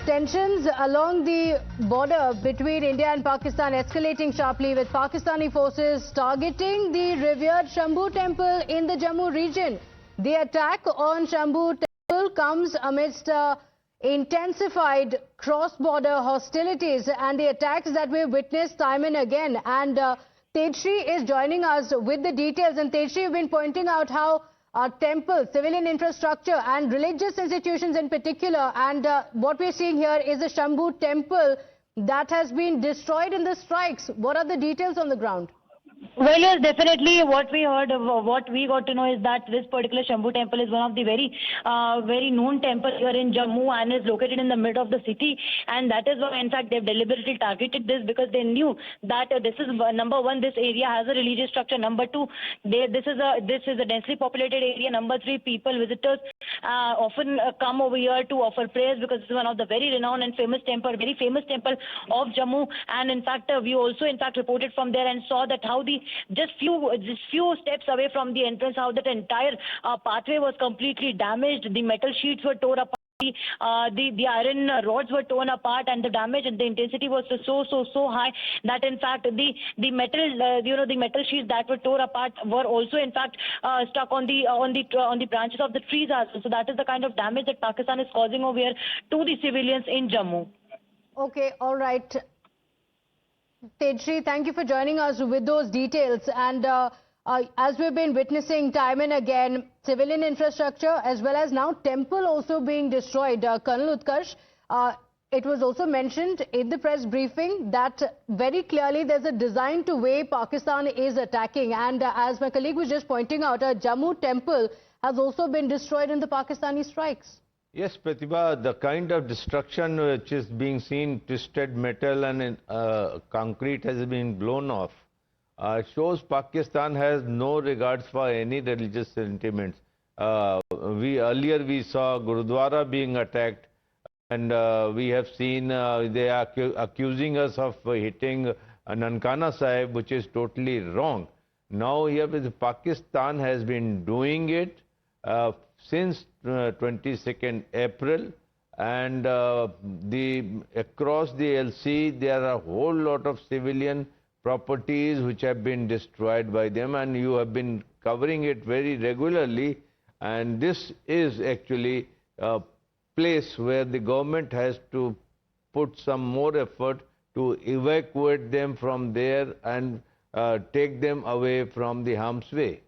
Tensions along the border between India and Pakistan escalating sharply, with Pakistani forces targeting the revered Shambhu temple in the Jammu region. The attack on Shambhu temple comes amidst intensified cross-border hostilities and the attacks that we've witnessed time and again. And Tejshri is joining us with the details. And Tejshri, you've been pointing out how temple, civilian infrastructure and religious institutions in particular, and what we're seeing here is a Shambhu temple that has been destroyed in the strikes. What are the details on the ground? Well, yes, definitely. What we heard, what we got to know is that this particular Shambhu temple is one of the very known temples here in Jammu and is located in the middle of the city. And that is why, in fact, they've deliberately targeted this because they knew that this is number one, this area has a religious structure. Number two, this is a densely populated area. Number three, visitors often come over here to offer prayers because this is one of the very renowned and very famous temple of Jammu. And in fact, we also reported from there and saw that how just few steps away from the entrance, how that entire pathway was completely damaged. The metal sheets were torn apart. The iron rods were torn apart, and the damage and the intensity was so high that in fact the metal sheets that were torn apart were also in fact stuck on the branches of the trees as well. So that is the kind of damage that Pakistan is causing over here to the civilians in Jammu. Okay, all right. Tejshri, thank you for joining us with those details. And as we've been witnessing time and again, civilian infrastructure as well as now temple also being destroyed. Colonel Utkarsh, it was also mentioned in the press briefing that very clearly there's a design to way Pakistan is attacking. And as my colleague was just pointing out, a Jammu temple has also been destroyed in the Pakistani strikes. Yes, Pratibha, the kind of destruction which is being seen, twisted metal and concrete has been blown off, shows Pakistan has no regards for any religious sentiments. Earlier we saw Gurudwara being attacked, and we have seen they are accusing us of hitting Nankana Sahib, which is totally wrong. Now here Pakistan has been doing it since 22nd April, and across the LC there are a whole lot of civilian properties which have been destroyed by them, and you have been covering it very regularly. And this is actually a place where the government has to put some more effort to evacuate them from there and take them away from the harm's way.